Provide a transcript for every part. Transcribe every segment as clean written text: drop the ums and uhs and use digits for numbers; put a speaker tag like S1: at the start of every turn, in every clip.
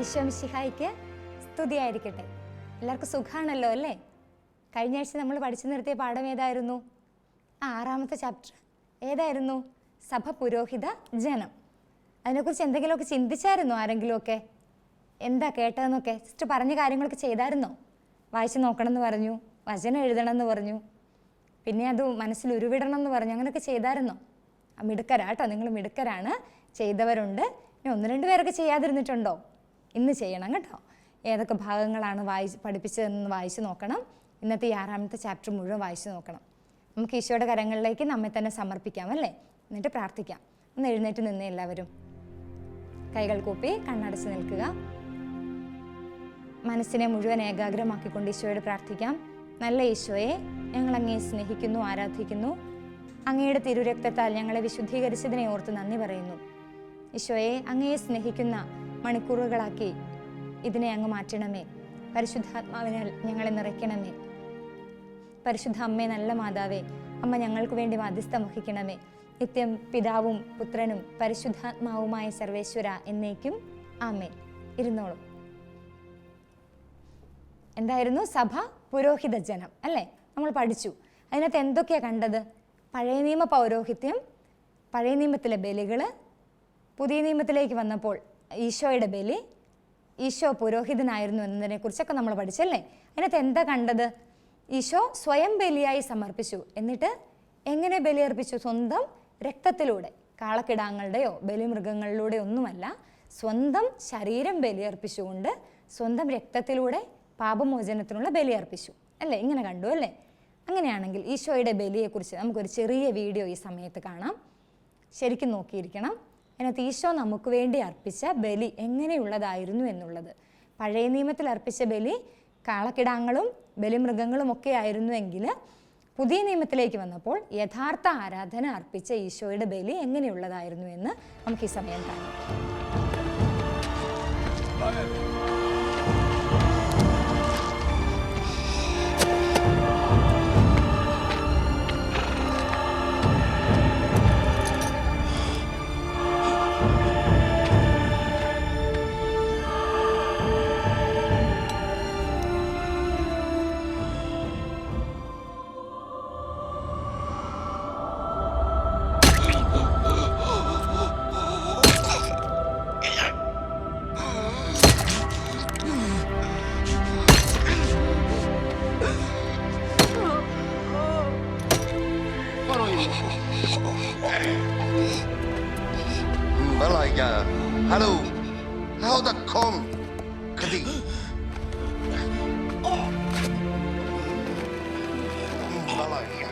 S1: ഈശോ മിശിഹായ്ക്ക് സ്തുതിയായിരിക്കട്ടെ. എല്ലാവർക്കും സുഖമാണല്ലോ അല്ലേ? കഴിഞ്ഞ ആഴ്ച നമ്മൾ പഠിച്ചു നിർത്തിയ പാഠം ഏതായിരുന്നു? ആറാമത്തെ ചാപ്റ്റർ ഏതായിരുന്നു? സഭ പുരോഹിത ജനം. അതിനെക്കുറിച്ച് എന്തെങ്കിലുമൊക്കെ ചിന്തിച്ചായിരുന്നോ ആരെങ്കിലുമൊക്കെ? എന്താ കേട്ടതെന്നൊക്കെ ജസ്റ്റ് പറഞ്ഞ കാര്യങ്ങളൊക്കെ ചെയ്തായിരുന്നോ? വായിച്ച് നോക്കണം എന്ന് പറഞ്ഞു, വചനം എഴുതണം എന്ന് പറഞ്ഞു, പിന്നെ അത് മനസ്സിൽ ഉരുവിടണം എന്ന് പറഞ്ഞു, അങ്ങനെയൊക്കെ ചെയ്തായിരുന്നോ? മിടുക്കരാട്ടോ, നിങ്ങൾ മിടുക്കരാണ്, ചെയ്തവരുണ്ട്. ഇനി ഒന്ന് രണ്ട് പേരൊക്കെ ചെയ്യാതിരുന്നിട്ടുണ്ടോ? ഇന്ന് ചെയ്യണം കേട്ടോ. ഏതൊക്കെ ഭാഗങ്ങളാണ് പഠിപ്പിച്ചതെന്ന് വായിച്ച് നോക്കണം. ഇന്നത്തെ ഈ ആറാമത്തെ ചാപ്റ്റർ മുഴുവൻ വായിച്ച് നോക്കണം. നമുക്ക് ഈശോയുടെ കരങ്ങളിലേക്ക് നമ്മെ തന്നെ സമർപ്പിക്കാം അല്ലേ? എന്നിട്ട് പ്രാർത്ഥിക്കാം. ഒന്ന് എഴുന്നേറ്റ് നിന്നേ എല്ലാവരും. കൈകൾ കൂപ്പി കണ്ണടച്ച് നിൽക്കുക. മനസ്സിനെ മുഴുവൻ ഏകാഗ്രമാക്കിക്കൊണ്ട് ഈശോയോട് പ്രാർത്ഥിക്കാം. നല്ല ഈശോയെ, ഞങ്ങൾ അങ്ങയെ സ്നേഹിക്കുന്നു, ആരാധിക്കുന്നു. അങ്ങയുടെ തിരുരക്തത്താൽ ഞങ്ങളെ വിശുദ്ധീകരിച്ചതിനെ ഓർത്ത് നന്ദി പറയുന്നു. ഈശോയെ, അങ്ങയെ സ്നേഹിക്കുന്ന മണിക്കൂറുകളാക്കി ഇതിനെ അങ്ങ് മാറ്റണമേ. പരിശുദ്ധാത്മാവിനാൽ ഞങ്ങളെ നിറയ്ക്കണമേ. പരിശുദ്ധ അമ്മേ, നല്ല മാതാവേ, അമ്മ ഞങ്ങൾക്ക് വേണ്ടി മാധ്യസ്ഥം വഹിക്കണമേ. നിത്യം പിതാവും പുത്രനും പരിശുദ്ധാത്മാവുമായ സർവേശ്വര എന്നേക്കും ആമേൻ. ഇരുന്നോളും. എന്തായിരുന്നു? സഭ പുരോഹിത ജനം അല്ലേ? നമ്മൾ പഠിച്ചു. അതിനകത്ത് എന്തൊക്കെയാണ് കണ്ടത്? പഴയ നിയമ പൗരോഹിത്യം, പഴയ നിയമത്തിലെ ബലികൾ, പുതിയ നിയമത്തിലേക്ക് വന്നപ്പോൾ ഈശോയുടെ ബലി, ഈശോ പുരോഹിതനായിരുന്നു എന്നതിനെക്കുറിച്ചൊക്കെ നമ്മൾ പഠിച്ചല്ലേ? അതിനകത്ത് എന്താ കണ്ടത്? ഈശോ സ്വയം ബലിയായി സമർപ്പിച്ചു. എന്നിട്ട് എങ്ങനെ ബലിയർപ്പിച്ചു? സ്വന്തം രക്തത്തിലൂടെ. കാളക്കിടാങ്ങളുടെയോ ബലിമൃഗങ്ങളിലൂടെ ഒന്നുമല്ല, സ്വന്തം ശരീരം ബലിയർപ്പിച്ചുകൊണ്ട് സ്വന്തം രക്തത്തിലൂടെ പാപമോചനത്തിനുള്ള ബലിയർപ്പിച്ചു അല്ലേ? ഇങ്ങനെ കണ്ടു അല്ലേ? അങ്ങനെയാണെങ്കിൽ ഈശോയുടെ ബലിയെക്കുറിച്ച് നമുക്കൊരു ചെറിയ വീഡിയോ ഈ സമയത്ത് കാണാം. ശരിക്കും നോക്കിയിരിക്കണം. അതിനകത്ത് ഈശോ നമുക്ക് വേണ്ടി അർപ്പിച്ച ബലി എങ്ങനെയുള്ളതായിരുന്നു എന്നുള്ളത്. പഴയ നിയമത്തിൽ അർപ്പിച്ച ബലി കാളക്കിടാങ്ങളും ബലിമൃഗങ്ങളും ഒക്കെ ആയിരുന്നുവെങ്കിൽ പുതിയ നിയമത്തിലേക്ക് വന്നപ്പോൾ യഥാർത്ഥ ആരാധന അർപ്പിച്ച ഈശോയുടെ ബലി എങ്ങനെയുള്ളതായിരുന്നു എന്ന് നമുക്ക് ഈ സമയം കാണാം.
S2: Hallo, hou dat kom. Kadi. Malaya.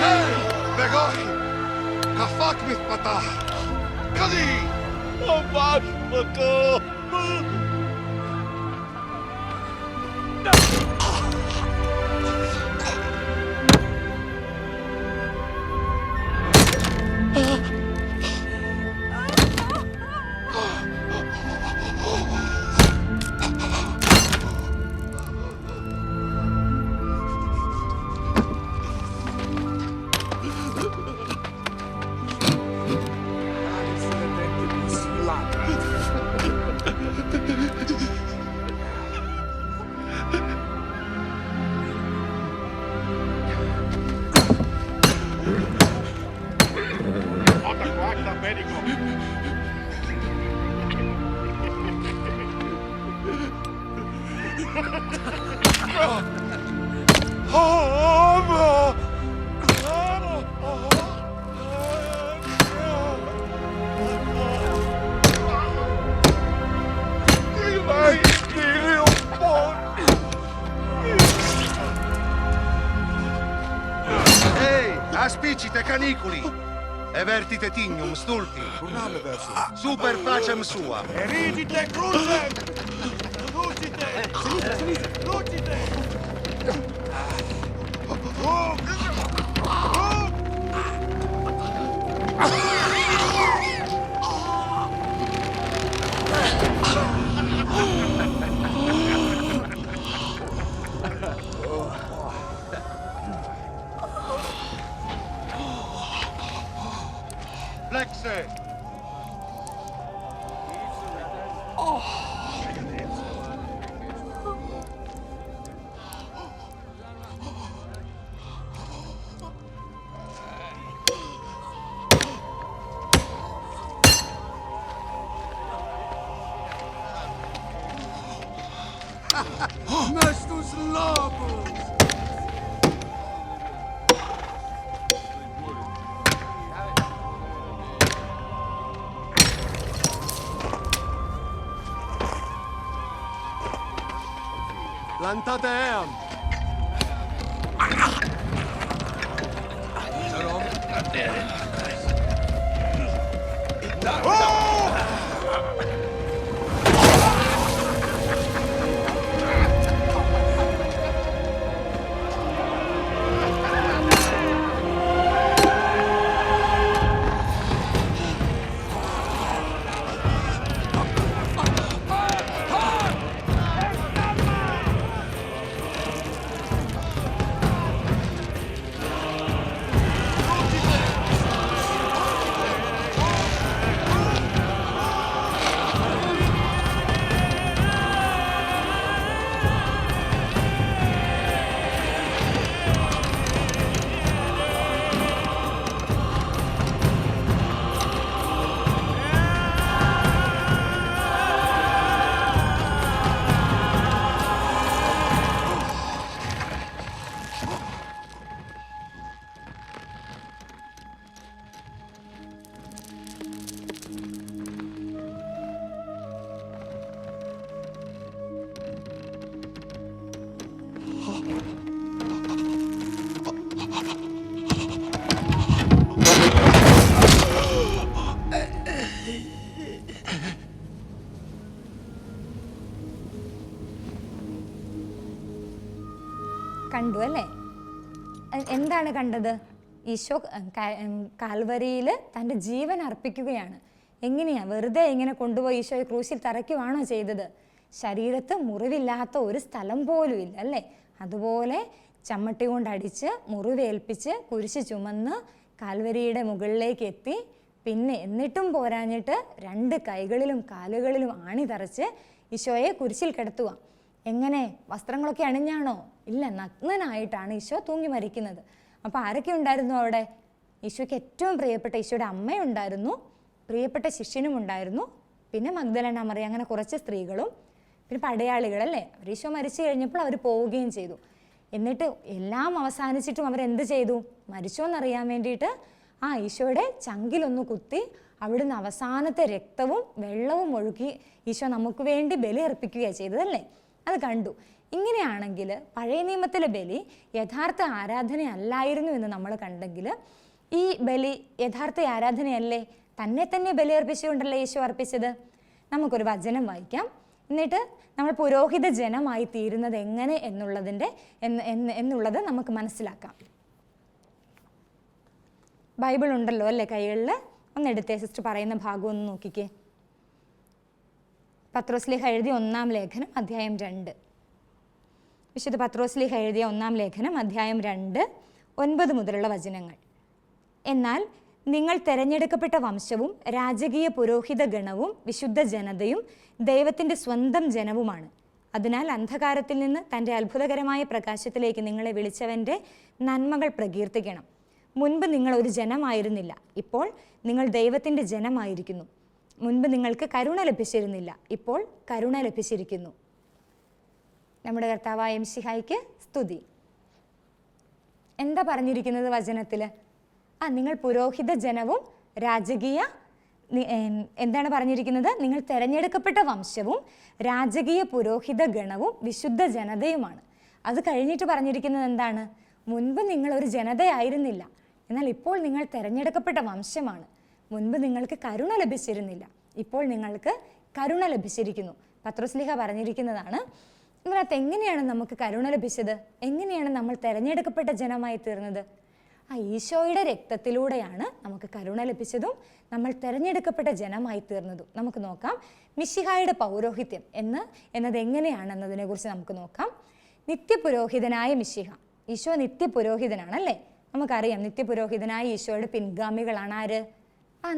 S2: Hey, begohi. Kafak mit patah. Kadi. Abash mako. Aspicite caniculi, evertite tignum stulti, super pacem sua.
S3: Eridite crucem! Lucite! Lucite! Mestus labus! Plantate eam!
S1: കണ്ടു അല്ലേ? എന്താണ് കണ്ടത്? ഈശോ കാൽവരിയിൽ തൻ്റെ ജീവൻ അർപ്പിക്കുകയാണ്. എങ്ങനെയാ? വെറുതെ ഇങ്ങനെ കൊണ്ടുപോയി ഈശോയെ ക്രൂശിൽ തറയ്ക്കുവാണോ ചെയ്തത്? ശരീരത്ത് മുറിവില്ലാത്ത ഒരു സ്ഥലം പോലും ഇല്ല അല്ലേ? അതുപോലെ ചമ്മട്ടി കൊണ്ടടിച്ച് മുറിവേൽപ്പിച്ച് കുരിശ് ചുമന്ന് കാൽവരിയുടെ മുകളിലേക്ക് എത്തി. പിന്നെ എന്നിട്ടും പോരാഞ്ഞിട്ട് 2 കൈകളിലും കാലുകളിലും ആണി തറച്ച് ഈശോയെ കുരിശിൽ കിടത്തുക. എങ്ങനെ? വസ്ത്രങ്ങളൊക്കെ അണിഞ്ഞാണോ? ഇല്ല, നഗ്നനായിട്ടാണ് ഈശോ തൂങ്ങി മരിക്കുന്നത്. അപ്പോൾ ആരൊക്കെ ഉണ്ടായിരുന്നു അവിടെ? ഈശോയ്ക്ക് ഏറ്റവും പ്രിയപ്പെട്ട ഈശോയുടെ അമ്മയുണ്ടായിരുന്നു, പ്രിയപ്പെട്ട ശിഷ്യനും ഉണ്ടായിരുന്നു, പിന്നെ മഗ്ദലന മറിയ, അങ്ങനെ കുറച്ച് സ്ത്രീകളും, പിന്നെ പടയാളികളല്ലേ. ഈശോ മരിച്ചു കഴിഞ്ഞപ്പോൾ അവർ പോവുകയും ചെയ്തു. എന്നിട്ട് എല്ലാം അവസാനിച്ചിട്ടും അവരെന്ത് ചെയ്തു? മരിച്ചോന്നറിയാൻ വേണ്ടിയിട്ട് ഈശോയുടെ ചങ്കിലൊന്ന് കുത്തി അവിടുന്ന് അവസാനത്തെ രക്തവും വെള്ളവും ഒഴുകി ഈശോ നമുക്ക് വേണ്ടി ബലി അർപ്പിക്കുകയാണ് ചെയ്തതല്ലേ? അത് കണ്ടു. ഇങ്ങനെയാണെങ്കിൽ പഴയ നിയമത്തിലെ ബലി യഥാർത്ഥ ആരാധനയല്ലായിരുന്നു എന്ന് നമ്മൾ കണ്ടെങ്കിൽ, ഈ ബലി യഥാർത്ഥ ആരാധനയല്ലേ? തന്നെ ബലി അർപ്പിച്ചുകൊണ്ടല്ലേ ഈശോ അർപ്പിച്ചത്? നമുക്കൊരു വചനം വായിക്കാം, എന്നിട്ട് നമ്മൾ പുരോഹിത ജനമായി തീരുന്നത് എങ്ങനെ എന്നുള്ളത് നമുക്ക് മനസ്സിലാക്കാം. ബൈബിൾ ഉണ്ടല്ലോ അല്ലേ കൈകളിൽ? ഒന്നെടുത്തേ സിസ്റ്റർ, പറയുന്ന ഭാഗം ഒന്ന് നോക്കിക്കേ. പത്രോസ്ലീഹ എഴുതിയ 1-ാം ലേഖനം അധ്യായം 2. വിശുദ്ധ പത്രോസ്ലീഹ എഴുതിയ 1-ാം ലേഖനം അധ്യായം 2, 9 മുതലുള്ള വചനങ്ങൾ. എന്നാൽ നിങ്ങൾ തെരഞ്ഞെടുക്കപ്പെട്ട വംശവും രാജകീയ പുരോഹിത ഗണവും വിശുദ്ധ ജനതയും ദൈവത്തിൻ്റെ സ്വന്തം ജനവുമാണ്. അതിനാൽ അന്ധകാരത്തിൽ നിന്ന് തൻ്റെ അത്ഭുതകരമായ പ്രകാശത്തിലേക്ക് നിങ്ങളെ വിളിച്ചവൻ്റെ നന്മകൾ പ്രകീർത്തിക്കണം. മുൻപ് നിങ്ങൾ ഒരു ജനമായിരുന്നില്ല, ഇപ്പോൾ നിങ്ങൾ ദൈവത്തിൻ്റെ ജനമായിരിക്കുന്നു. മുൻപ് നിങ്ങൾക്ക് കരുണ ലഭിച്ചിരുന്നില്ല, ഇപ്പോൾ കരുണ ലഭിച്ചിരിക്കുന്നു. നമ്മുടെ കർത്താവായ മിശിഹായ്ക്ക് സ്തുതി. എന്താ പറഞ്ഞിരിക്കുന്നത് വചനത്തിൽ? നിങ്ങൾ പുരോഹിത ജനവും രാജകീയ, എന്താണ് പറഞ്ഞിരിക്കുന്നത്? നിങ്ങൾ തിരഞ്ഞെടുക്കപ്പെട്ട വംശവും രാജകീയ പുരോഹിത ഗണവും വിശുദ്ധ ജനതയുമാണ്. അത് കഴിഞ്ഞിട്ട് പറഞ്ഞിരിക്കുന്നത് എന്താണ്? മുൻപ് നിങ്ങൾ ഒരു ജനതയായിരുന്നില്ല, എന്നാൽ ഇപ്പോൾ നിങ്ങൾ തിരഞ്ഞെടുക്കപ്പെട്ട വംശമാണ്. മുൻപ് നിങ്ങൾക്ക് കരുണ ലഭിച്ചിരുന്നില്ല, ഇപ്പോൾ നിങ്ങൾക്ക് കരുണ ലഭിച്ചിരിക്കുന്നു. പത്രോസ്ലീഹ പറഞ്ഞിരിക്കുന്നതാണ്. ഇതിനകത്ത് എങ്ങനെയാണ് നമുക്ക് കരുണ ലഭിച്ചത്? എങ്ങനെയാണ് നമ്മൾ തിരഞ്ഞെടുക്കപ്പെട്ട ജനമായി തീർന്നത്? ഈശോയുടെ രക്തത്തിലൂടെയാണ് നമുക്ക് കരുണ ലഭിച്ചതും നമ്മൾ തിരഞ്ഞെടുക്കപ്പെട്ട ജനമായി തീർന്നതും. നമുക്ക് നോക്കാം മിശിഹായുടെ പൗരോഹിത്യം എന്നത് എങ്ങനെയാണെന്നതിനെ കുറിച്ച് നമുക്ക് നോക്കാം. നിത്യപുരോഹിതനായ മിശിഹ, ഈശോ നിത്യപുരോഹിതനാണല്ലേ? നമുക്കറിയാം നിത്യപുരോഹിതനായ ഈശോയുടെ പിൻഗാമികളാണ് ആര്?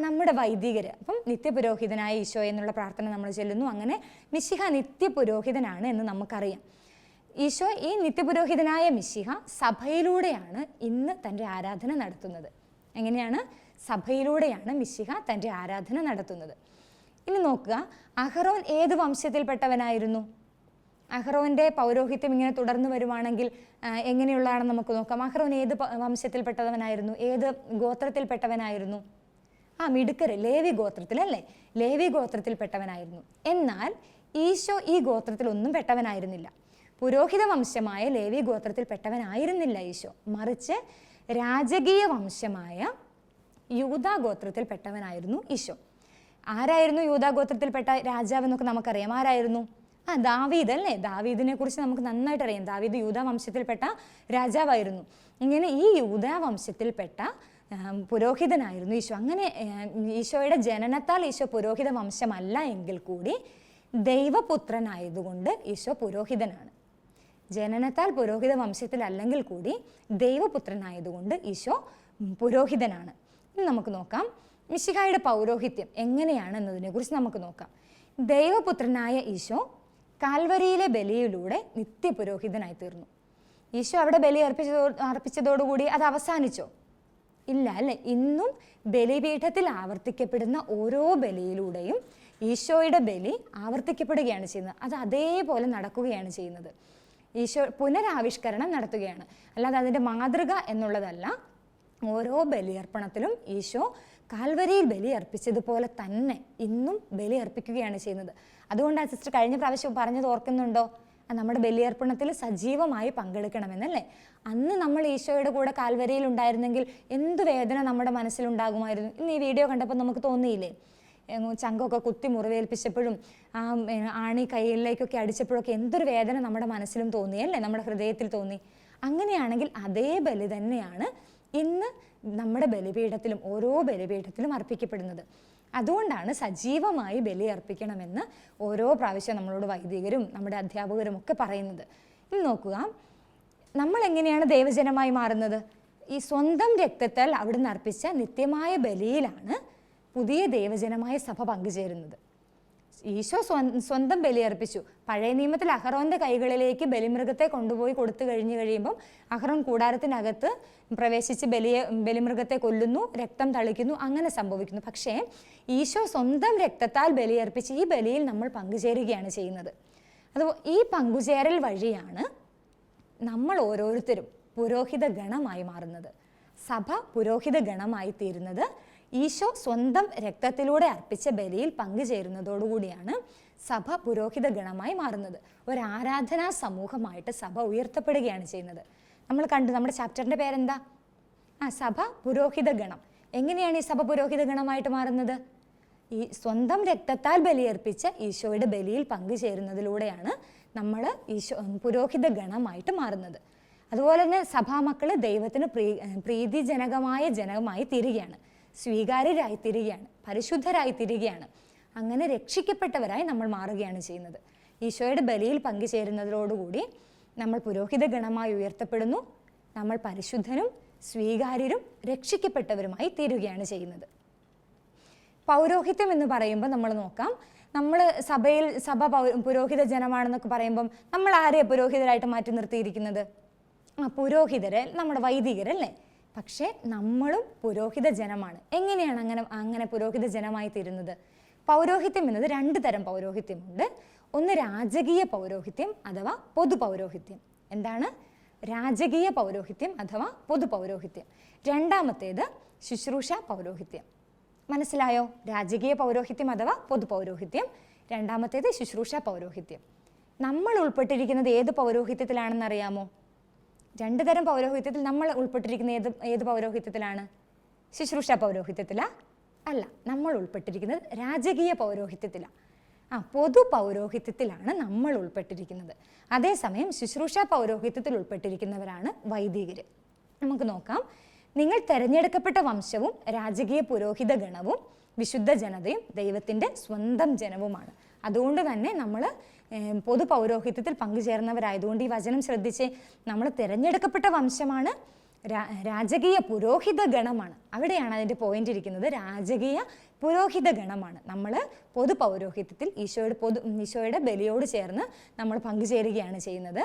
S1: നമ്മുടെ വൈദികർ. അപ്പം നിത്യപുരോഹിതനായ ഈശോ എന്നുള്ള പ്രാർത്ഥന നമ്മൾ ചൊല്ലുന്നു. അങ്ങനെ മിശിഹ നിത്യപുരോഹിതനാണ് എന്ന് നമുക്കറിയാം. ഈശോ, ഈ നിത്യപുരോഹിതനായ മിശിഹ സഭയിലൂടെയാണ് ഇന്ന് തൻ്റെ ആരാധന നടത്തുന്നത്. എങ്ങനെയാണ്? സഭയിലൂടെയാണ് മിശിഹ തൻ്റെ ആരാധന നടത്തുന്നത്. ഇനി നോക്കുക, അഹറോൻ ഏത് വംശത്തിൽപ്പെട്ടവനായിരുന്നു? അഹ്റോൻ്റെ പൗരോഹിത്യം ഇങ്ങനെ തുടർന്ന് വരുവാണെങ്കിൽ എങ്ങനെയുള്ളതാണെന്ന് നമുക്ക് നോക്കാം. അഹ്റോൻ ഏത് വംശത്തിൽപ്പെട്ടവനായിരുന്നു? ഏത് ഗോത്രത്തിൽപ്പെട്ടവനായിരുന്നു? മിടുക്കര്, ലേവി ഗോത്രത്തിൽ അല്ലേ? ലേവി ഗോത്രത്തിൽപ്പെട്ടവനായിരുന്നു. എന്നാൽ ഈശോ ഈ ഗോത്രത്തിലൊന്നും പെട്ടവനായിരുന്നില്ല. പുരോഹിത വംശമായ ലേവി ഗോത്രത്തിൽപ്പെട്ടവനായിരുന്നില്ല ഈശോ. മറിച്ച് രാജകീയ വംശമായ യൂദാ ഗോത്രത്തിൽപ്പെട്ടവനായിരുന്നു ഈശോ. ആരായിരുന്നു യൂദാ ഗോത്രത്തിൽപ്പെട്ട രാജാവ് എന്നൊക്കെ നമുക്കറിയാം. ആരായിരുന്നു? ദാവീദ് അല്ലേ? ദാവീദിനെ കുറിച്ച് നമുക്ക് നന്നായിട്ട് അറിയാം. ദാവീദ് യൂദാ വംശത്തിൽപ്പെട്ട രാജാവായിരുന്നു. ഇങ്ങനെ ഈ യൂദാ വംശത്തിൽപ്പെട്ട പുരോഹിതനായിരുന്നു ഈശോ. അങ്ങനെ ഈശോയുടെ ജനനത്താൽ ഈശോ പുരോഹിത വംശമല്ല എങ്കിൽ കൂടി ദൈവപുത്രനായതുകൊണ്ട് ഈശോ പുരോഹിതനാണ്. ജനനത്താൽ പുരോഹിത വംശത്തിലല്ലെങ്കിൽ കൂടി ദൈവപുത്രനായതുകൊണ്ട് ഈശോ പുരോഹിതനാണ്. ഇനി നമുക്ക് നോക്കാം മിശിഹായുടെ പൗരോഹിത്യം എങ്ങനെയാണ് എന്നതിനെ കുറിച്ച് നമുക്ക് നോക്കാം. ദൈവപുത്രനായ ഈശോ കാൽവരിയിലെ ബലിയിലൂടെ നിത്യപുരോഹിതനായി തീർന്നു. ഈശോ അവിടെ ബലി അർപ്പിച്ചതോടുകൂടി അത് അവസാനിച്ചോ? ഇല്ല അല്ലേ? ഇന്നും ബലിപീഠത്തിൽ ആവർത്തിക്കപ്പെടുന്ന ഓരോ ബലിയിലൂടെയും ഈശോയുടെ ബലി ആവർത്തിക്കപ്പെടുകയാണ് ചെയ്യുന്നത്. അത് അതേപോലെ നടക്കുകയാണ് ചെയ്യുന്നത്. ഈശോ പുനരാവിഷ്കരണം നടത്തുകയാണ്, അല്ലാതെ അതിൻ്റെ മാതൃക എന്നുള്ളതല്ല. ഓരോ ബലിയർപ്പണത്തിലും ഈശോ കാൽവരിയിൽ ബലി അർപ്പിച്ചതുപോലെ തന്നെ ഇന്നും ബലി അർപ്പിക്കുകയാണ് ചെയ്യുന്നത്. അതുകൊണ്ടാണ് സിസ്റ്റർ കഴിഞ്ഞ പ്രാവശ്യം പറഞ്ഞത് ഓർക്കുന്നുണ്ടോ? നമ്മുടെ ബലിയർപ്പണത്തിൽ സജീവമായി പങ്കെടുക്കണമെന്നല്ലേ? അന്ന് നമ്മൾ ഈശോയുടെ കൂടെ കാൽവരിയിൽ ഉണ്ടായിരുന്നെങ്കിൽ എന്ത് വേദന നമ്മുടെ മനസ്സിലുണ്ടാകുമായിരുന്നു. ഇന്ന് ഈ വീഡിയോ കണ്ടപ്പോൾ നമുക്ക് തോന്നിയില്ലേ? ചങ്കൊക്കെ കുത്തി മുറിവേൽപ്പിച്ചപ്പോഴും ആണി കയ്യിലേക്കൊക്കെ അടിച്ചപ്പോഴൊക്കെ എന്തൊരു വേദന നമ്മുടെ മനസ്സിലും തോന്നിയല്ലേ? നമ്മുടെ ഹൃദയത്തിൽ തോന്നി. അങ്ങനെയാണെങ്കിൽ അതേ ബലി തന്നെയാണ് ഇന്ന് നമ്മുടെ ബലിപീഠത്തിലും ഓരോ ബലിപീഠത്തിലും അർപ്പിക്കപ്പെടുന്നത്. അതുകൊണ്ടാണ് സജീവമായി ബലി അർപ്പിക്കണമെന്ന് ഓരോ പ്രാവശ്യം നമ്മളോട് വൈദികരും നമ്മുടെ അധ്യാപകരും ഒക്കെ പറയുന്നത്. ഇനി നോക്കുക, നമ്മൾ എങ്ങനെയാണ് ദൈവജനമായി മാറുന്നത്? ഈ സ്വന്തം രക്തത്താൽ അവിടുന്ന് അർപ്പിച്ച നിത്യമായ ബലിയിലാണ് പുതിയ ദൈവജനമായ സഭ പങ്കുചേരുന്നത്. ഈശോ സ്വന്തം ബലിയർപ്പിച്ചു. പഴയ നിയമത്തിൽ അഹറോന്റെ കൈകളിലേക്ക് ബലിമൃഗത്തെ കൊണ്ടുപോയി കൊടുത്തു കഴിയുമ്പം അഹറോൻ കൂടാരത്തിനകത്ത് പ്രവേശിച്ച് ബലിമൃഗത്തെ കൊല്ലുന്നു, രക്തം തളിക്കുന്നു, അങ്ങനെ സംഭവിക്കുന്നു. പക്ഷേ ഈശോ സ്വന്തം രക്തത്താൽ ബലിയർപ്പിച്ച് ഈ ബലിയിൽ നമ്മൾ പങ്കുചേരുകയാണ് ചെയ്യുന്നത്. അതുപോലെ ഈ പങ്കുചേരൽ വഴിയാണ് നമ്മൾ ഓരോരുത്തരും പുരോഹിത ഗണമായി മാറുന്നത്. സഭ പുരോഹിത ഗണമായി തീരുന്നത് ഈശോ സ്വന്തം രക്തത്തിലൂടെ അർപ്പിച്ച ബലിയിൽ പങ്കുചേരുന്നതോടുകൂടിയാണ് സഭ പുരോഹിത ഗണമായി മാറുന്നത്. ഒരു ആരാധനാ സമൂഹമായിട്ട് സഭ ഉയർത്തപ്പെടുകയാണ് ചെയ്യുന്നത്. നമ്മൾ കണ്ടു, നമ്മുടെ ചാപ്റ്ററിൻ്റെ പേരെന്താ? സഭ പുരോഹിത ഗണം. എങ്ങനെയാണ് ഈ സഭ പുരോഹിത ഗണമായിട്ട് മാറുന്നത്? ഈ സ്വന്തം രക്തത്താൽ ബലിയർപ്പിച്ച ഈശോയുടെ ബലിയിൽ പങ്കുചേരുന്നതിലൂടെയാണ് നമ്മൾ പുരോഹിത ഗണമായിട്ട് മാറുന്നത്. അതുപോലെ തന്നെ സഭാമക്കൾ ദൈവത്തിന് പ്രീതിജനകമായ ജനമായി തീരുകയാണ്, സ്വീകാര്യരായി തീരുകയാണ്, പരിശുദ്ധരായി തീരുകയാണ്. അങ്ങനെ രക്ഷിക്കപ്പെട്ടവരായി നമ്മൾ മാറുകയാണ് ചെയ്യുന്നത്. ഈശോയുടെ ബലിയിൽ പങ്കുചേരുന്നതോടുകൂടി നമ്മൾ പുരോഹിത ഗണമായി ഉയർത്തപ്പെടുന്നു. നമ്മൾ പരിശുദ്ധനും സ്വീകാര്യരും രക്ഷിക്കപ്പെട്ടവരുമായി തീരുകയാണ് ചെയ്യുന്നത്. പൗരോഹിത്യം എന്ന് പറയുമ്പോൾ നമ്മൾ നോക്കാം, നമ്മൾ സഭ പുരോഹിത ജനമാണെന്നൊക്കെ പറയുമ്പം നമ്മൾ ആരെയാണ് പുരോഹിതരായിട്ട് മാറ്റി നിർത്തിയിരിക്കുന്നത്? പുരോഹിതരെ, നമ്മുടെ വൈദികരല്ലേ? പക്ഷേ നമ്മളും പുരോഹിത ജനമാണ്. എങ്ങനെയാണ് അങ്ങനെ പുരോഹിത ജനമായി തീരുന്നത്? പൗരോഹിത്യം എന്നത് രണ്ട് തരം പൗരോഹിത്യമുണ്ട്. ഒന്ന് രാജകീയ പൗരോഹിത്യം അഥവാ പൊതു പൗരോഹിത്യം. എന്താണ് രാജകീയ പൗരോഹിത്യം അഥവാ പൊതു പൗരോഹിത്യം? രണ്ടാമത്തേത് ശുശ്രൂഷ പൗരോഹിത്യം. മനസ്സിലായോ? രാജകീയ പൗരോഹിത്യം അഥവാ പൊതു പൗരോഹിത്യം, രണ്ടാമത്തേത് ശുശ്രൂഷ പൗരോഹിത്യം. നമ്മൾ ഉൾപ്പെട്ടിരിക്കുന്നത് ഏത് പൗരോഹിത്യത്തിലാണെന്ന് അറിയാമോ? രണ്ട് തരം പൗരോഹിത്യത്തിൽ നമ്മൾ ഉൾപ്പെട്ടിരിക്കുന്ന ഏത് പൗരോഹിത്യത്തിലാണ്? ശുശ്രൂഷ പൗരോഹിത്യത്തിലാ? അല്ല, നമ്മൾ ഉൾപ്പെട്ടിരിക്കുന്നത് രാജകീയ പൗരോഹിത്യത്തിലാണ്. പൊതു പൗരോഹിത്യത്തിലാണ് നമ്മൾ ഉൾപ്പെട്ടിരിക്കുന്നത്. അതേസമയം ശുശ്രൂഷ പൗരോഹിത്യത്തിൽ ഉൾപ്പെട്ടിരിക്കുന്നവരാണ് വൈദികര്. നമുക്ക് നോക്കാം. നിങ്ങൾ തെരഞ്ഞെടുക്കപ്പെട്ട വംശവും രാജകീയ പുരോഹിത ഗണവും വിശുദ്ധ ജനതയും ദൈവത്തിൻ്റെ സ്വന്തം ജനവുമാണ്. അതുകൊണ്ട് തന്നെ നമ്മൾ പൊതു പൗരോഹിത്യത്തിൽ പങ്കുചേർന്നവരായതുകൊണ്ട് ഈ വചനം ശ്രദ്ധിച്ച്, നമ്മൾ തിരഞ്ഞെടുക്കപ്പെട്ട വംശമാണ്, രാജകീയ പുരോഹിത ഗണമാണ്. അവിടെയാണ് അതിൻ്റെ ഇരിക്കുന്നത്. രാജകീയ പുരോഹിത ഗണമാണ്. നമ്മൾ പൊതു പൗരോഹിത്യത്തിൽ ഈശോയുടെ ബലിയോട് ചേർന്ന് നമ്മൾ പങ്കുചേരുകയാണ് ചെയ്യുന്നത്.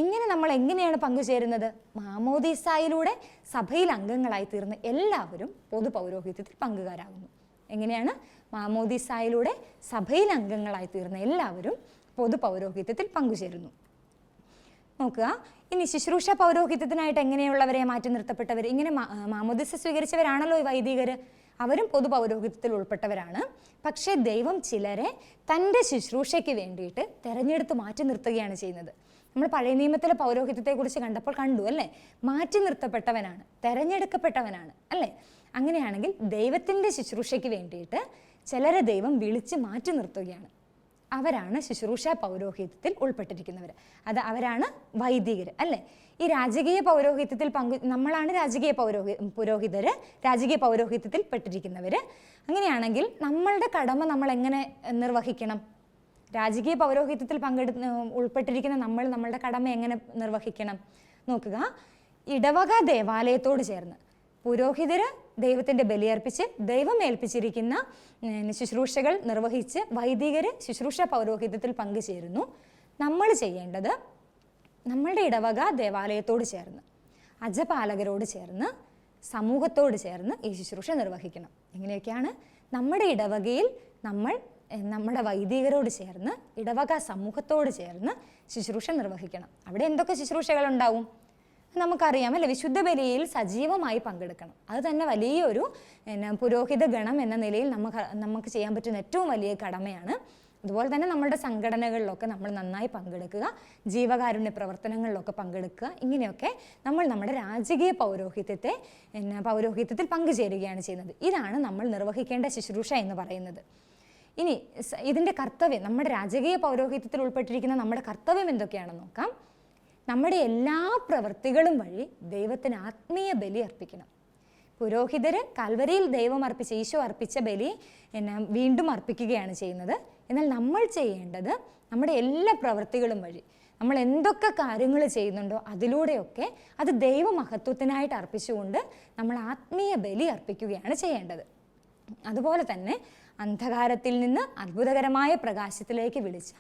S1: ഇങ്ങനെ നമ്മൾ എങ്ങനെയാണ് പങ്കുചേരുന്നത്? മാമോദീസായിലൂടെ സഭയിൽ അംഗങ്ങളായി തീർന്ന എല്ലാവരും പൊതു പൗരോഹിത്യത്തിൽ പങ്കുകാരാകുന്നു. എങ്ങനെയാണ്? മാമോദീസായിലൂടെ സഭയിൽ അംഗങ്ങളായി തീർന്ന എല്ലാവരും പൊതു പൗരോഹിത്യത്തിൽ പങ്കുചേരുന്നു. നോക്കുക, ഇനി ശുശ്രൂഷ പൗരോഹിത്യത്തിനായിട്ട് എങ്ങനെയുള്ളവരെ മാറ്റി നിർത്തപ്പെട്ടവർ? ഇങ്ങനെ മാമോദിസ സ്വീകരിച്ചവരാണല്ലോ ഈ വൈദികർ, അവരും പൊതു പൗരോഹിത്യത്തിൽ ഉൾപ്പെട്ടവരാണ്. പക്ഷേ ദൈവം ചിലരെ തൻ്റെ ശുശ്രൂഷയ്ക്ക് വേണ്ടിയിട്ട് തിരഞ്ഞെടുത്ത് മാറ്റി നിർത്തുകയാണ് ചെയ്യുന്നത്. നമ്മൾ പഴയ നിയമത്തിലെ പൗരോഹിത്യത്തെക്കുറിച്ച് കണ്ടപ്പോൾ കണ്ടു അല്ലേ, മാറ്റി നിർത്തപ്പെട്ടവനാണ്, തിരഞ്ഞെടുക്കപ്പെട്ടവനാണ് അല്ലേ. അങ്ങനെയാണെങ്കിൽ ദൈവത്തിൻ്റെ ശുശ്രൂഷയ്ക്ക് വേണ്ടിയിട്ട് ചിലരെ ദൈവം വിളിച്ച് മാറ്റി നിർത്തുകയാണ്. അവരാണ് ശുശ്രൂഷ പൗരോഹിത്യത്തിൽ ഉൾപ്പെട്ടിരിക്കുന്നവർ. അവരാണ് വൈദികർ അല്ലേ. ഈ രാജകീയ പൗരോഹിത്യത്തിൽ നമ്മളാണ് രാജകീയ പുരോഹിതർ, രാജകീയ പൗരോഹിത്യത്തിൽ പെട്ടിരിക്കുന്നവർ. അങ്ങനെയാണെങ്കിൽ നമ്മളുടെ കടമ നമ്മൾ എങ്ങനെ നിർവഹിക്കണം? രാജകീയ പൗരോഹിത്യത്തിൽ ഉൾപ്പെട്ടിരിക്കുന്ന നമ്മളുടെ കടമ എങ്ങനെ നിർവഹിക്കണം? നോക്കുക, ഇടവക ദേവാലയത്തോട് ചേർന്ന് പുരോഹിതർ ദൈവത്തിൻ്റെ ബലിയർപ്പിച്ച് ദൈവം ഏൽപ്പിച്ചിരിക്കുന്ന ശുശ്രൂഷകൾ നിർവഹിച്ച് വൈദികർ ശുശ്രൂഷ പൗരോഹിത്യത്തിൽ പങ്കുചേരുന്നു. നമ്മൾ ചെയ്യേണ്ടത് നമ്മളുടെ ഇടവക ദേവാലയത്തോട് ചേർന്ന്, അജപാലകരോട് ചേർന്ന്, സമൂഹത്തോട് ചേർന്ന് ഈ ശുശ്രൂഷ നിർവഹിക്കണം. എങ്ങനെയൊക്കെയാണ്? നമ്മുടെ ഇടവകയിൽ നമ്മുടെ വൈദികരോട് ചേർന്ന്, ഇടവക സമൂഹത്തോട് ചേർന്ന് ശുശ്രൂഷ നിർവഹിക്കണം. അവിടെ എന്തൊക്കെ ശുശ്രൂഷകളുണ്ടാവും നമുക്കറിയാം അല്ലേ. വിശുദ്ധ ബലിയിൽ സജീവമായി പങ്കെടുക്കണം. അത് തന്നെ വലിയൊരു പുരോഹിത ഗണം എന്ന നിലയിൽ നമുക്ക് ചെയ്യാൻ പറ്റുന്ന ഏറ്റവും വലിയ കടമയാണ്. അതുപോലെ തന്നെ നമ്മുടെ സംഘടനകളിലൊക്കെ നമ്മൾ നന്നായി പങ്കെടുക്കുക, ജീവകാരുണ്യ പ്രവർത്തനങ്ങളിലൊക്കെ പങ്കെടുക്കുക. ഇങ്ങനെയൊക്കെ നമ്മൾ നമ്മുടെ രാജകീയ പൗരോഹിത്യത്തിൽ പങ്കുചേരുകയാണ് ചെയ്യുന്നത്. ഇതാണ് നമ്മൾ നിർവഹിക്കേണ്ട ശുശ്രൂഷ എന്ന് പറയുന്നത്. ഇനി ഇതിൻ്റെ കർത്തവ്യം, നമ്മുടെ രാജകീയ പൗരോഹിത്യത്തിൽ ഉൾപ്പെട്ടിരിക്കുന്ന നമ്മുടെ കർത്തവ്യം എന്തൊക്കെയാണെന്ന് നോക്കാം. നമ്മുടെ എല്ലാ പ്രവൃത്തികളും വഴി ദൈവത്തിന് ആത്മീയ ബലി അർപ്പിക്കണം. പുരോഹിതർ കാൽവരിയിൽ ദൈവം അർപ്പിച്ച, ഈശോ അർപ്പിച്ച ബലി വീണ്ടും അർപ്പിക്കുകയാണ് ചെയ്യുന്നത്. എന്നാൽ നമ്മൾ ചെയ്യേണ്ടത് നമ്മുടെ എല്ലാ പ്രവൃത്തികളും വഴി നമ്മൾ എന്തൊക്കെ കാര്യങ്ങൾ ചെയ്യുന്നുണ്ടോ അതിലൂടെയൊക്കെ അത് ദൈവമഹത്വത്തിനായിട്ട് അർപ്പിച്ചുകൊണ്ട് നമ്മൾ ആത്മീയ ബലി അർപ്പിക്കുകയാണ് ചെയ്യേണ്ടത്. അതുപോലെ തന്നെ അന്ധകാരത്തിൽ നിന്ന് അത്ഭുതകരമായ പ്രകാശത്തിലേക്ക് വിളിച്ച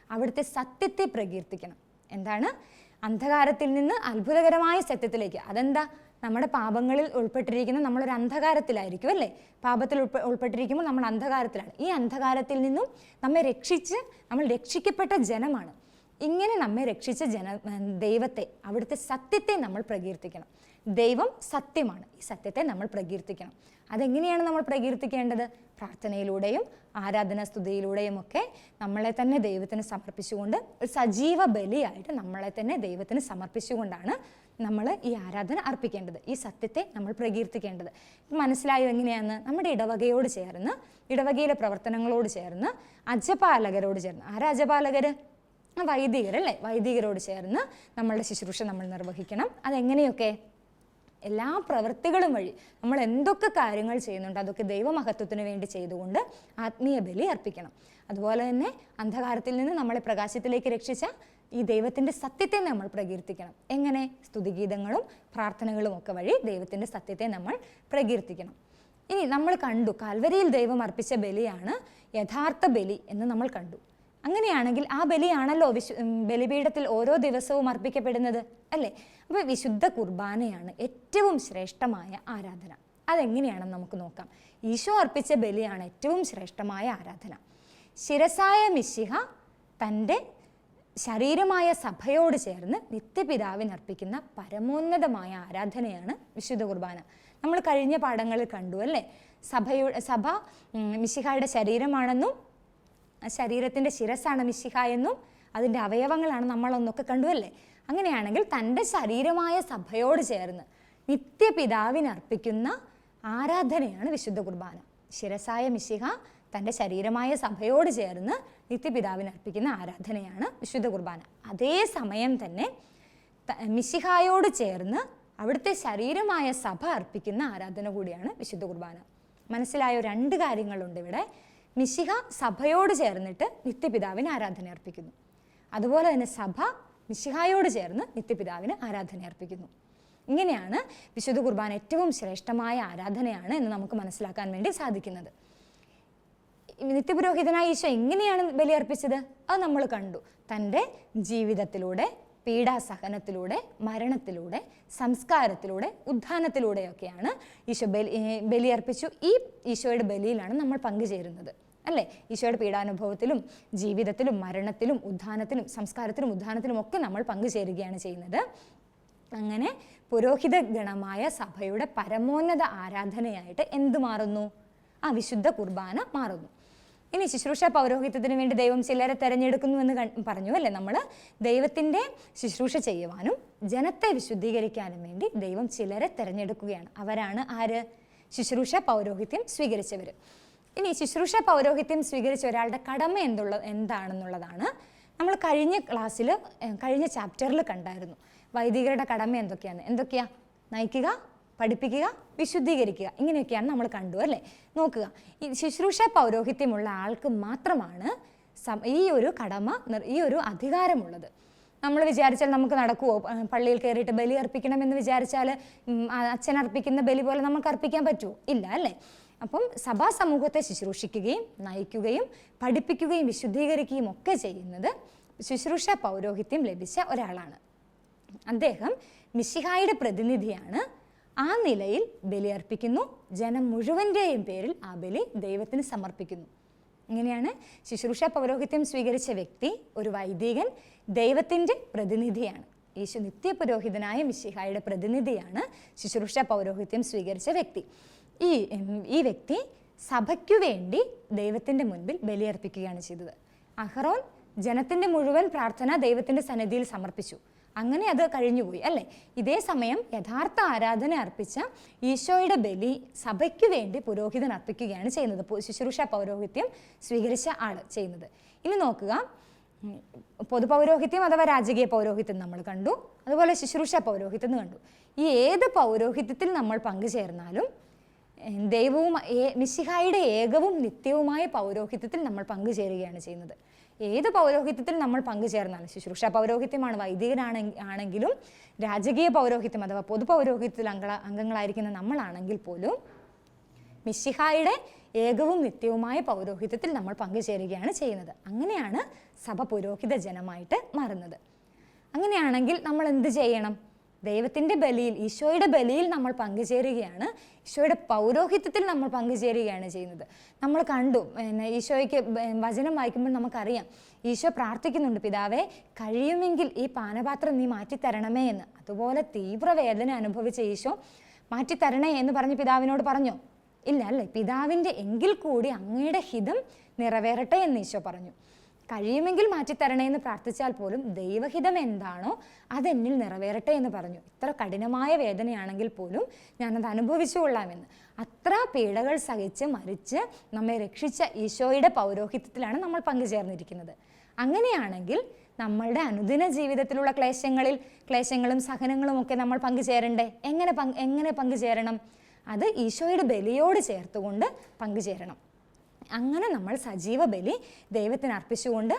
S1: അവിടുത്തെ സത്യത്തെ പ്രകീർത്തിക്കണം. എന്താണ്? അന്ധകാരത്തിൽ നിന്ന് അത്ഭുതകരമായ സത്യത്തിലേക്ക്. അതെന്താ? നമ്മുടെ പാപങ്ങളിൽ ഉൾപ്പെട്ടിരിക്കുന്ന നമ്മളൊരു അന്ധകാരത്തിലായിരിക്കും അല്ലേ. പാപത്തിൽ ഉൾപ്പെട്ടിരിക്കുമ്പോൾ നമ്മൾ അന്ധകാരത്തിലാണ്. ഈ അന്ധകാരത്തിൽ നിന്നും നമ്മെ നമ്മൾ രക്ഷിക്കപ്പെട്ട ജനമാണ്. ഇങ്ങനെ നമ്മെ രക്ഷിച്ച ദൈവത്തെ, അവിടുത്തെ സത്യത്തെ നമ്മൾ പ്രകീർത്തിക്കണം. ദൈവം സത്യമാണ്, ഈ സത്യത്തെ നമ്മൾ പ്രകീർത്തിക്കണം. അതെങ്ങനെയാണ് നമ്മൾ പ്രകീർത്തിക്കേണ്ടത്? പ്രാർത്ഥനയിലൂടെയും ആരാധനാ സ്തുതിയിലൂടെയും ഒക്കെ നമ്മളെ തന്നെ ദൈവത്തിന് സമർപ്പിച്ചുകൊണ്ട്, സജീവ ബലിയായിട്ട് നമ്മളെ തന്നെ ദൈവത്തിന് സമർപ്പിച്ചുകൊണ്ടാണ് നമ്മൾ ഈ ആരാധന അർപ്പിക്കേണ്ടത്, ഈ സത്യത്തെ നമ്മൾ പ്രകീർത്തിക്കേണ്ടത്. മനസ്സിലായോ എങ്ങനെയാണെന്ന്? നമ്മുടെ ഇടവകയോട് ചേർന്ന്, ഇടവകയിലെ പ്രവർത്തനങ്ങളോട് ചേർന്ന്, അജപാലകരോട് ചേർന്ന്. ആരാ അജപാലകർ? വൈദികരല്ലേ. വൈദികരോട് ചേർന്ന് നമ്മളുടെ ശുശ്രൂഷ നമ്മൾ നിർവഹിക്കണം. അതെങ്ങനെയൊക്കെ? എല്ലാ പ്രവൃത്തികളും വഴി നമ്മൾ എന്തൊക്കെ കാര്യങ്ങൾ ചെയ്യുന്നുണ്ട് അതൊക്കെ ദൈവമഹത്വത്തിന് വേണ്ടി ചെയ്തുകൊണ്ട് ആത്മീയ ബലി അർപ്പിക്കണം. അതുപോലെ തന്നെ അന്ധകാരത്തിൽ നിന്ന് നമ്മളെ പ്രകാശത്തിലേക്ക് രക്ഷിച്ച ഈ ദൈവത്തിൻ്റെ സത്യത്തെ നമ്മൾ പ്രകീർത്തിക്കണം. എങ്ങനെ? സ്തുതിഗീതങ്ങളും പ്രാർത്ഥനകളും ഒക്കെ വഴി ദൈവത്തിൻ്റെ സത്യത്തെ നമ്മൾ പ്രകീർത്തിക്കണം. ഇനി നമ്മൾ കണ്ടു കാൽവരിയിൽ ദൈവം അർപ്പിച്ച ബലിയാണ് യഥാർത്ഥ ബലി എന്ന് നമ്മൾ കണ്ടു. അങ്ങനെയാണെങ്കിൽ ആ ബലിയാണല്ലോ ബലിപീഠത്തിൽ ഓരോ ദിവസവും അർപ്പിക്കപ്പെടുന്നത് അല്ലേ. അപ്പോൾ വിശുദ്ധ കുർബാനയാണ് ഏറ്റവും ശ്രേഷ്ഠമായ ആരാധന. അതെങ്ങനെയാണെന്ന് നമുക്ക് നോക്കാം. ഈശോ അർപ്പിച്ച ബലിയാണ് ഏറ്റവും ശ്രേഷ്ഠമായ ആരാധന. ശിരസായ മിശിഹ തൻ്റെ ശരീരമായ സഭയോട് ചേർന്ന് നിത്യപിതാവിന് അർപ്പിക്കുന്ന പരമോന്നതമായ ആരാധനയാണ് വിശുദ്ധ കുർബാന. നമ്മൾ കഴിഞ്ഞ പാഠങ്ങളിൽ കണ്ടു അല്ലേ. സഭ മിശിഹായുടെ ശരീരമാണെന്നും ശരീരത്തിൻ്റെ ശിരസ്സാണ് മിശിഹ എന്നും അതിൻ്റെ അവയവങ്ങളാണ് നമ്മളൊന്നൊക്കെ കണ്ടു അല്ലേ. അങ്ങനെയാണെങ്കിൽ തൻ്റെ ശരീരമായ സഭയോട് ചേർന്ന് നിത്യപിതാവിന് അർപ്പിക്കുന്ന ആരാധനയാണ് വിശുദ്ധ കുർബാന. ശിരസായ മിശിഹ തൻ്റെ ശരീരമായ സഭയോട് ചേർന്ന് നിത്യപിതാവിന് അർപ്പിക്കുന്ന ആരാധനയാണ് വിശുദ്ധ കുർബാന. അതേ സമയം തന്നെ മിശിഹായോട് ചേർന്ന് അവിടുത്തെ ശരീരമായ സഭ അർപ്പിക്കുന്ന ആരാധന കൂടിയാണ് വിശുദ്ധ കുർബാന. മനസ്സിലായോ? രണ്ട് കാര്യങ്ങളുണ്ട് ഇവിടെ. മിശിഹ സഭയോട് ചേർന്നിട്ട് നിത്യപിതാവിന് ആരാധന അർപ്പിക്കുന്നു. അതുപോലെ തന്നെ സഭ മിശിഹായോട് ചേർന്ന് നിത്യപിതാവിന് ആരാധന അർപ്പിക്കുന്നു. ഇങ്ങനെയാണ് വിശുദ്ധ കുർബാന ഏറ്റവും ശ്രേഷ്ഠമായ ആരാധനയാണ് എന്ന് നമുക്ക് മനസ്സിലാക്കാൻ വേണ്ടി സാധിക്കുന്നത്. നിത്യപുരോഹിതനായ ഈശോ എങ്ങനെയാണ് ബലിയർപ്പിച്ചത്? അത് നമ്മൾ കണ്ടു. തൻ്റെ ജീവിതത്തിലൂടെ, പീഡാസഹനത്തിലൂടെ, മരണത്തിലൂടെ, സംസ്കാരത്തിലൂടെ, ഉത്ഥാനത്തിലൂടെയൊക്കെയാണ് ഈശോ ബലിയർപ്പിച്ചു. ഈ ഈശോയുടെ ബലിയിലാണ് നമ്മൾ പങ്കുചേരുന്നത്. അല്ലേ? ഈശോയുടെ പീഡാനുഭവത്തിലും ജീവിതത്തിലും മരണത്തിലും ഉത്ഥാനത്തിലും സംസ്കാരത്തിലും ഉത്ഥാനത്തിലും ഒക്കെ നമ്മൾ പങ്കുചേരുകയാണ് ചെയ്യുന്നത്. അങ്ങനെ പുരോഹിത ഗണമായ സഭയുടെ പരമോന്നത ആരാധനയായിട്ട് എന്ത് മാറുന്നു? വിശുദ്ധ കുർബാന മാറുന്നു. ഇനി ശുശ്രൂഷ പൗരോഹിത്യത്തിന് വേണ്ടി ദൈവം ചിലരെ തെരഞ്ഞെടുക്കുന്നു എന്ന് പറഞ്ഞു അല്ലേ? നമ്മൾ ദൈവത്തിൻ്റെ ശുശ്രൂഷ ചെയ്യുവാനും ജനത്തെ വിശുദ്ധീകരിക്കാനും വേണ്ടി ദൈവം ചിലരെ തെരഞ്ഞെടുക്കുകയാണ്. അവരാണ് ആര്? ശുശ്രൂഷ പൗരോഹിത്യം സ്വീകരിച്ചവർ. ഇനി ശുശ്രൂഷ പൗരോഹിത്യം സ്വീകരിച്ച ഒരാളുടെ കടമ എന്താണെന്നുള്ളതാണ് നമ്മൾ കഴിഞ്ഞ ചാപ്റ്ററിൽ കണ്ടായിരുന്നു. വൈദികരുടെ കടമ എന്തൊക്കെയാ? നയിക്കുക, പഠിപ്പിക്കുക, വിശുദ്ധീകരിക്കുക, ഇങ്ങനെയൊക്കെയാണ് നമ്മൾ കണ്ടു അല്ലേ? നോക്കുക, ഈ ശുശ്രൂഷ പൗരോഹിത്യമുള്ള ആൾക്ക് മാത്രമാണ് ഈ ഒരു കടമ, ഈ ഒരു അധികാരമുള്ളത്. നമ്മൾ വിചാരിച്ചാൽ നമുക്ക് നടക്കുമോ? പള്ളിയിൽ കയറിയിട്ട് ബലി അർപ്പിക്കണമെന്ന് വിചാരിച്ചാൽ അച്ഛൻ അർപ്പിക്കുന്ന ബലി പോലെ നമുക്ക് അർപ്പിക്കാൻ പറ്റുമോ? ഇല്ല അല്ലേ? അപ്പം സഭാ സമൂഹത്തെ ശുശ്രൂഷിക്കുകയും നയിക്കുകയും പഠിപ്പിക്കുകയും വിശുദ്ധീകരിക്കുകയും ഒക്കെ ചെയ്യുന്നത് ശുശ്രൂഷ പൗരോഹിത്യം ലഭിച്ച ഒരാളാണ്. അദ്ദേഹം മിശിഹായുടെ പ്രതിനിധിയാണ്. ആ നിലയിൽ ബലിയർപ്പിക്കുന്നു. ജനം മുഴുവൻ്റെയും പേരിൽ ആ ബലി ദൈവത്തിന് സമർപ്പിക്കുന്നു. ഇങ്ങനെയാണ് ശുശ്രൂഷ പൗരോഹിത്യം സ്വീകരിച്ച വ്യക്തി, ഒരു വൈദികൻ, ദൈവത്തിൻ്റെ പ്രതിനിധിയാണ്. യേശു നിത്യപുരോഹിതനായ മിശിഹായുടെ പ്രതിനിധിയാണ് ശുശ്രൂഷ പൗരോഹിത്യം സ്വീകരിച്ച വ്യക്തി. ഈ വ്യക്തി സഭയ്ക്കു വേണ്ടി ദൈവത്തിൻ്റെ മുൻപിൽ ബലിയർപ്പിക്കുകയാണ് ചെയ്തത്. അഹറോൻ ജനത്തിൻ്റെ മുഴുവൻ പ്രാർത്ഥന ദൈവത്തിൻ്റെ സന്നിധിയിൽ സമർപ്പിച്ചു. അങ്ങനെ അത് കഴിഞ്ഞുപോയി അല്ലേ? ഇതേ സമയം യഥാർത്ഥ ആരാധന അർപ്പിച്ച ഈശോയുടെ ബലി സഭയ്ക്ക് വേണ്ടി പുരോഹിതൻ അർപ്പിക്കുകയാണ് ചെയ്യുന്നത്. ശുശ്രൂഷ പൗരോഹിത്യം സ്വീകരിച്ച ആൾ ചെയ്യുന്നത്. ഇനി നോക്കുക, പൊതുപൗരോഹിത്യം അഥവാ രാജകീയ പൗരോഹിത്യം നമ്മൾ കണ്ടു, അതുപോലെ ശുശ്രൂഷ പൗരോഹിത്യം കണ്ടു. ഈ ഏത് പൗരോഹിത്യത്തിൽ നമ്മൾ പങ്കുചേർന്നാലും ദൈവവും മിശിഹായുടെ ഏകവും നിത്യവുമായ പൗരോഹിത്യത്തിൽ നമ്മൾ പങ്കുചേരുകയാണ് ചെയ്യുന്നത്. ഏത് പൗരോഹിത്യത്തിൽ നമ്മൾ പങ്കുചേർന്നാലും, ശുശ്രൂഷ പൗരോഹിത്യമാണ്, വൈദികനാണെങ്കിലും രാജകീയ പൗരോഹിത്യം അഥവാ പൊതുപൗരോഹിത്യത്തിൽ അംഗങ്ങളായിരിക്കുന്ന നമ്മളാണെങ്കിൽ പോലും മിശിഹായുടെ ഏകവും നിത്യവുമായ പൗരോഹിത്യത്തിൽ നമ്മൾ പങ്കുചേരുകയാണ് ചെയ്യുന്നത്. അങ്ങനെയാണ് സഭ പുരോഹിത ജനമായിട്ട് മാറുന്നത്. അങ്ങനെയാണെങ്കിൽ നമ്മൾ എന്ത് ചെയ്യണം? ദൈവത്തിൻ്റെ ബലിയിൽ, ഈശോയുടെ ബലിയിൽ നമ്മൾ പങ്കുചേരുകയാണ്. ഈശോയുടെ പൗരോഹിത്യത്തിൽ നമ്മൾ പങ്കുചേരുകയാണ് ചെയ്യുന്നത്. നമ്മൾ കണ്ടു, ഈശോയ്ക്ക് വചനം വായിക്കുമ്പോൾ നമുക്കറിയാം, ഈശോ പ്രാർത്ഥിക്കുന്നുണ്ട്, പിതാവേ കഴിയുമെങ്കിൽ ഈ പാനപാത്രം നീ മാറ്റിത്തരണമേ എന്ന്. അതുപോലെ തീവ്രവേദന അനുഭവിച്ച ഈശോ മാറ്റിത്തരണേ എന്ന് പറഞ്ഞ് പിതാവിനോട് പറഞ്ഞോ? ഇല്ല അല്ലേ? പിതാവിൻ്റെ എങ്കിൽ കൂടി അങ്ങയുടെ ഹിതം നിറവേറട്ടെ എന്ന് ഈശോ പറഞ്ഞു. കഴിയുമെങ്കിൽ മാറ്റിത്തരണേ എന്ന് പ്രാർത്ഥിച്ചാൽ പോലും ദൈവഹിതം എന്താണോ അതെന്നിൽ നിറവേറട്ടെ എന്ന് പറഞ്ഞു. ഇത്ര കഠിനമായ വേദനയാണെങ്കിൽ പോലും ഞാനത് അനുഭവിച്ചു കൊള്ളാമെന്ന്. അത്ര പീഡകൾ സഹിച്ച് മരിച്ച് നമ്മെ രക്ഷിച്ച ഈശോയുടെ പൗരോഹിത്യത്തിലാണ് നമ്മൾ പങ്കുചേർന്നിരിക്കുന്നത്. അങ്ങനെയാണെങ്കിൽ നമ്മളുടെ അനുദിന ജീവിതത്തിലുള്ള ക്ലേശങ്ങളും സഹനങ്ങളും ഒക്കെ നമ്മൾ പങ്കുചേരണ്ടേ? എങ്ങനെ പങ്കുചേരണം? അത് ഈശോയുടെ ബലിയോട് ചേർത്തുകൊണ്ട് പങ്കുചേരണം. അങ്ങനെ നമ്മൾ സജീവ ബലി ദൈവത്തിന് അർപ്പിച്ചുകൊണ്ട്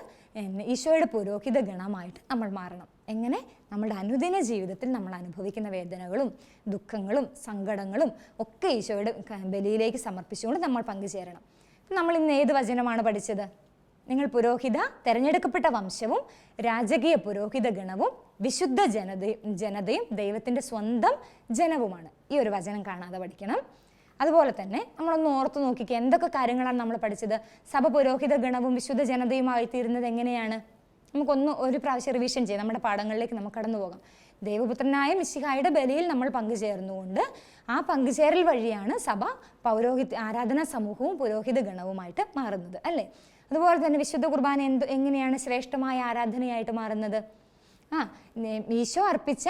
S1: ഈശോയുടെ പുരോഹിത ഗണമായിട്ട് നമ്മൾ മാറണം. എങ്ങനെ? നമ്മുടെ അനുദിന ജീവിതത്തിൽ നമ്മൾ അനുഭവിക്കുന്ന വേദനകളും ദുഃഖങ്ങളും സങ്കടങ്ങളും ഒക്കെ ഈശോയുടെ ബലിയിലേക്ക് സമർപ്പിച്ചുകൊണ്ട് നമ്മൾ പങ്കുചേരണം. നമ്മൾ ഇന്ന് ഏത് വചനമാണ് പഠിച്ചത്? നിങ്ങൾ തെരഞ്ഞെടുക്കപ്പെട്ട വംശവും രാജകീയ പുരോഹിത ഗണവും വിശുദ്ധ ജനതയും ദൈവത്തിൻ്റെ സ്വന്തം ജനവുമാണ്. ഈ ഒരു വചനം കാണാതെ പഠിക്കണം. അതുപോലെ തന്നെ നമ്മളൊന്ന് ഓർത്തു നോക്കിക്കുക, എന്തൊക്കെ കാര്യങ്ങളാണ് നമ്മൾ പഠിച്ചത്? സഭ പുരോഹിത ഗണവും വിശുദ്ധ ജനതയുമായി തീരുന്നത് എങ്ങനെയാണ്? ഒരു പ്രാവശ്യം റിവിഷൻ ചെയ്യാം. നമ്മുടെ പാഠങ്ങളിലേക്ക് നമുക്ക് കടന്നു പോകാം. ദൈവപുത്രനായ മിശിഹായുടെ ബലിയിൽ നമ്മൾ പങ്കുചേർന്നുകൊണ്ട് ആ പങ്കുചേരൽ വഴിയാണ് സഭ ആരാധനാ സമൂഹവും പുരോഹിത ഗണവുമായിട്ട് മാറുന്നത് അല്ലേ? അതുപോലെ തന്നെ വിശുദ്ധ കുർബാന എങ്ങനെയാണ് ശ്രേഷ്ഠമായ ആരാധനയായിട്ട് മാറുന്നത്? ഈശോ അർപ്പിച്ച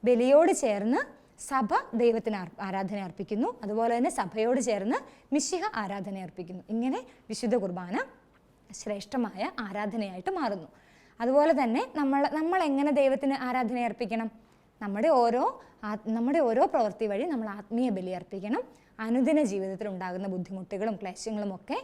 S1: ബലിയോട് ചേർന്ന് സഭ ദൈവത്തിന് ആരാധന അർപ്പിക്കുന്നു. അതുപോലെ തന്നെ സഭയോട് ചേർന്ന് മിശിഹ ആരാധന അർപ്പിക്കുന്നു. ഇങ്ങനെ വിശുദ്ധ കുർബാന ശ്രേഷ്ഠമായ ആരാധനയായിട്ട് മാറുന്നു. അതുപോലെ തന്നെ നമ്മൾ എങ്ങനെ ദൈവത്തിന് ആരാധന അർപ്പിക്കണം? നമ്മുടെ ഓരോ പ്രവൃത്തി വഴി നമ്മൾ ആത്മീയ ബലി അർപ്പിക്കണം. അനുദിന ജീവിതത്തിൽ ഉണ്ടാകുന്ന ബുദ്ധിമുട്ടുകളും ക്ലേശങ്ങളും ഒക്കെ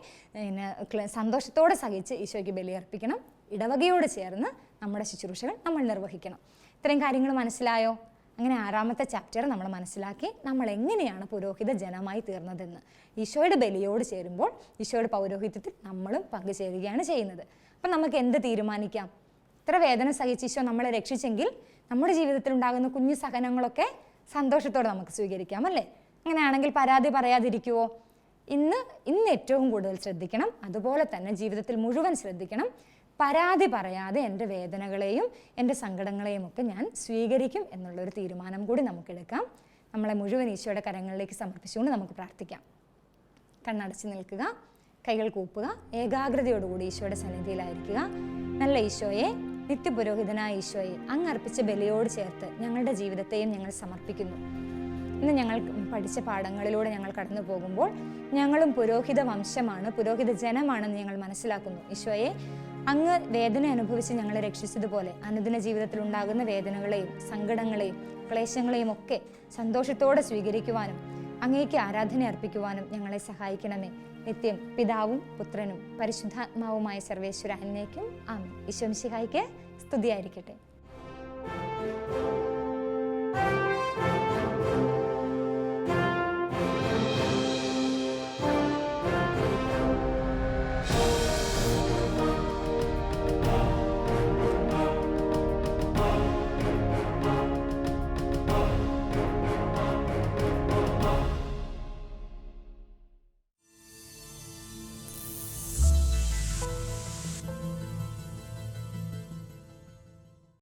S1: സന്തോഷത്തോടെ സഹിച്ച് ഈശോയ്ക്ക് ബലി അർപ്പിക്കണം. ഇടവകയോട് ചേർന്ന് നമ്മുടെ ശുശ്രൂഷകൾ നമ്മൾ നിർവഹിക്കണം. ഇത്രയും കാര്യങ്ങൾ മനസ്സിലായോ? അങ്ങനെ 6ാമത്തെ ചാപ്റ്റർ നമ്മൾ മനസ്സിലാക്കി നമ്മൾ എങ്ങനെയാണ് പുരോഹിത ജനമായി തീർന്നതെന്ന്. ഈശോയുടെ ബലിയോട് ചേരുമ്പോൾ ഈശോയുടെ പൗരോഹിത്യത്തിൽ നമ്മളും പങ്കുചേരുകയാണ് ചെയ്യുന്നത്. അപ്പം നമുക്ക് എന്ത് തീരുമാനിക്കാം? ഇത്ര വേദന സഹിച്ച് ഈശോ നമ്മളെ രക്ഷിച്ചെങ്കിൽ നമ്മുടെ ജീവിതത്തിൽ ഉണ്ടാകുന്ന കുഞ്ഞു സഹനങ്ങളൊക്കെ സന്തോഷത്തോടെ നമുക്ക് സ്വീകരിക്കാം അല്ലേ? അങ്ങനെയാണെങ്കിൽ പരാതി പറയാതിരിക്കുവോ? ഇന്ന് ഏറ്റവും കൂടുതൽ ശ്രദ്ധിക്കണം. അതുപോലെ തന്നെ ജീവിതത്തിൽ മുഴുവൻ ശ്രദ്ധിക്കണം. പരാതി പറയാതെ എൻ്റെ വേദനകളെയും എൻ്റെ സങ്കടങ്ങളെയും ഒക്കെ ഞാൻ സ്വീകരിക്കും എന്നുള്ളൊരു തീരുമാനം കൂടി നമുക്കെടുക്കാം. നമ്മളെ മുഴുവൻ ഈശോയുടെ കരങ്ങളിലേക്ക് സമർപ്പിച്ചുകൊണ്ട് നമുക്ക് പ്രാർത്ഥിക്കാം. കണ്ണടച്ച് നിൽക്കുക, കൈകൾ കൂപ്പുക, ഏകാഗ്രതയോടുകൂടി ഈശോയുടെ സന്നിധിയിലായിരിക്കുക. നല്ല ഈശോയെ, നിത്യപുരോഹിതനായ ഈശോയെ, അങ്ങ് അർപ്പിച്ച ബലിയോട് ചേർത്ത് ഞങ്ങളുടെ ജീവിതത്തെയും ഞങ്ങൾ സമർപ്പിക്കുന്നു. ഇന്ന് ഞങ്ങൾ പഠിച്ച പാഠങ്ങളിലൂടെ ഞങ്ങൾ കടന്നു പോകുമ്പോൾ ഞങ്ങളും പുരോഹിത വംശമാണ്, പുരോഹിത ജനമാണെന്ന് ഞങ്ങൾ മനസ്സിലാക്കുന്നു. ഈശോയെ, അങ്ങ് വേദന അനുഭവിച്ച് ഞങ്ങളെ രക്ഷിച്ചതുപോലെ അനുദിന ജീവിതത്തിൽ ഉണ്ടാകുന്ന വേദനകളെയും സങ്കടങ്ങളെയും ക്ലേശങ്ങളെയും ഒക്കെ സന്തോഷത്തോടെ സ്വീകരിക്കുവാനും അങ്ങേക്ക് ആരാധന അർപ്പിക്കുവാനും ഞങ്ങളെ സഹായിക്കണമേ. നിത്യം പിതാവും പുത്രനും പരിശുദ്ധാത്മാവുമായ സർവേശ്വര എന്നേക്കും ആമേൻ. ഈശോ മിശിഹായ്ക്ക് സ്തുതിയായിരിക്കട്ടെ.